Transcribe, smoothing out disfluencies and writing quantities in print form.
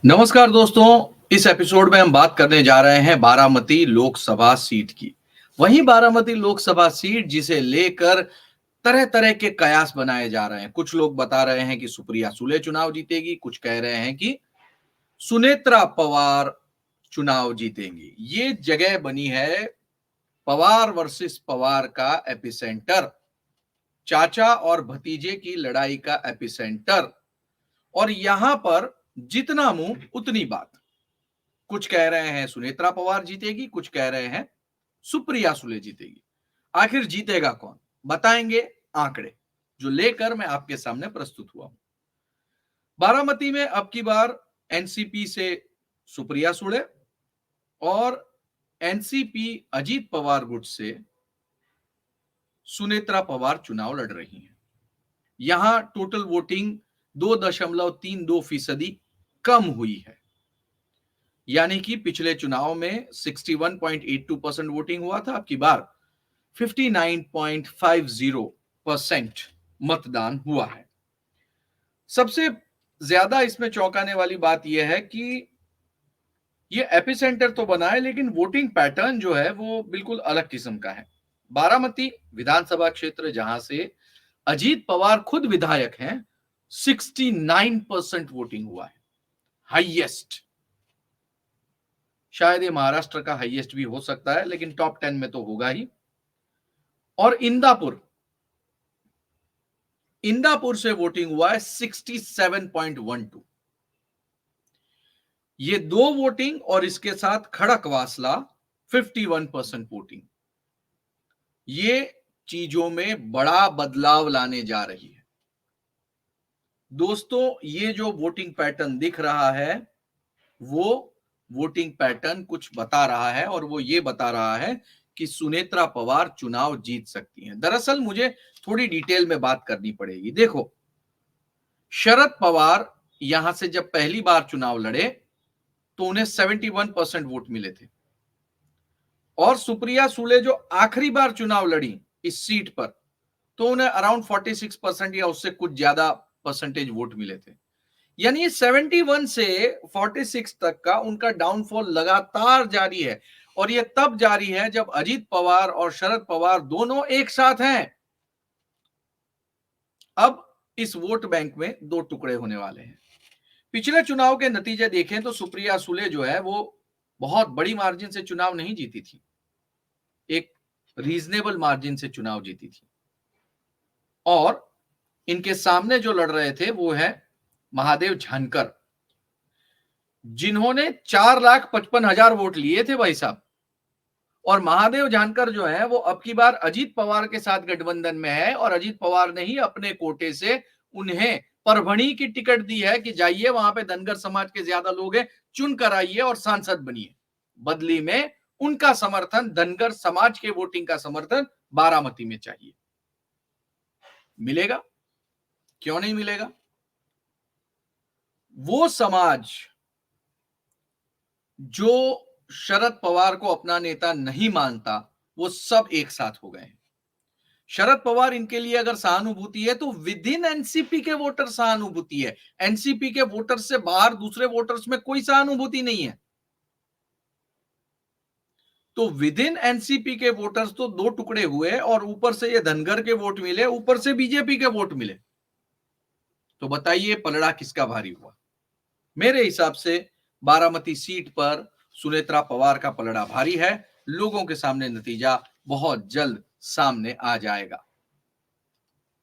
नमस्कार दोस्तों। इस एपिसोड में हम बात करने जा रहे हैं बारामती लोकसभा सीट की। वही बारामती लोकसभा सीट जिसे लेकर तरह तरह के कयास बनाए जा रहे हैं। कुछ लोग बता रहे हैं कि सुप्रिया सुले चुनाव जीतेगी, कुछ कह रहे हैं कि सुनेत्रा पवार चुनाव जीतेंगी। ये जगह बनी है पवार वर्सेस पवार का एपिसेंटर, चाचा और भतीजे की लड़ाई का एपिसेंटर। और यहां पर जितना मुंह उतनी बात। कुछ कह रहे हैं सुनेत्रा पवार जीतेगी, कुछ कह रहे हैं सुप्रिया सुले जीतेगी। आखिर जीतेगा कौन, बताएंगे आंकड़े जो लेकर मैं आपके सामने प्रस्तुत हुआ हूं। बारामती में अब की बार एनसीपी से सुप्रिया सुले और एनसीपी अजीत पवार गुट से सुनेत्रा पवार चुनाव लड़ रही हैं। यहां टोटल वोटिंग 2.32% कम हुई है, यानी कि पिछले चुनाव में 61.82% वोटिंग हुआ था, अब की बार 59.50% मतदान हुआ है। सबसे ज्यादा इसमें चौंकाने वाली बात यह है कि ये एपिसेंटर तो बना है, लेकिन वोटिंग पैटर्न जो है वो बिल्कुल अलग किस्म का है। बारामती विधानसभा क्षेत्र जहां से अजीत पवार खुद विधायक हैं, 69% वोटिंग हुआ है, हाईएस्ट। शायद ये महाराष्ट्र का हाईएस्ट भी हो सकता है, लेकिन टॉप 10 में तो होगा ही। और इंदापुर से वोटिंग हुआ है 67.12। ये दो वोटिंग और इसके साथ खड़कवासला 51% वोटिंग, ये चीजों में बड़ा बदलाव लाने जा रही है। दोस्तों, ये जो वोटिंग पैटर्न दिख रहा है वो वोटिंग पैटर्न कुछ बता रहा है, और वो ये बता रहा है कि सुनेत्रा पवार चुनाव जीत सकती हैं। दरअसल मुझे थोड़ी डिटेल में बात करनी पड़ेगी। देखो, शरद पवार यहां से जब पहली बार चुनाव लड़े तो उन्हें 71% वोट मिले थे, और सुप्रिया सुले जो आखिरी बार चुनाव लड़ी इस सीट पर तो उन्हें अराउंड 46% या उससे कुछ ज्यादा परसेंटेज वोट मिले थे। यानी 71 से 46 तक का उनका डाउनफॉल लगातार जारी है, और यह तब जारी है जब अजीत पवार और शरद पवार दोनों एक साथ हैं। अब इस वोट बैंक में दो टुकड़े होने वाले हैं। पिछले चुनाव के नतीजे देखें तो सुप्रिया सुले जो है वो बहुत बड़ी मार्जिन से चुनाव नहीं जीती थी, एक रीजनेबल मार्जिन से चुनाव जीती थी। और इनके सामने जो लड़ रहे थे वो है महादेव जानकर, जिन्होंने 4,55,000 वोट लिए थे भाई साहब। और महादेव जानकर जो है वो अब की बार अजीत पवार के साथ गठबंधन में है, और अजीत पवार ने ही अपने कोटे से उन्हें परभणी की टिकट दी है कि जाइए, वहां पे धनगर समाज के ज्यादा लोग हैं, चुन कर आइए और सांसद बनिए। बदली में उनका समर्थन, धनगर समाज के वोटिंग का समर्थन बारामती में चाहिए। मिलेगा? क्यों नहीं मिलेगा? वो समाज जो शरद पवार को अपना नेता नहीं मानता, वो सब एक साथ हो गए हैं। शरद पवार इनके लिए अगर सहानुभूति है तो विद इन एनसीपी के वोटर सहानुभूति है। एनसीपी के वोटर्स से बाहर दूसरे वोटर्स में कोई सहानुभूति नहीं है। तो विद इन एनसीपी के वोटर्स तो दो टुकड़े हुए, और ऊपर से ये धनगर के वोट मिले, ऊपर से बीजेपी के वोट मिले। तो बताइए पलड़ा किसका भारी हुआ? मेरे हिसाब से बारामती सीट पर सुनेत्रा पवार का पलड़ा भारी है। लोगों के सामने नतीजा बहुत जल्द सामने आ जाएगा।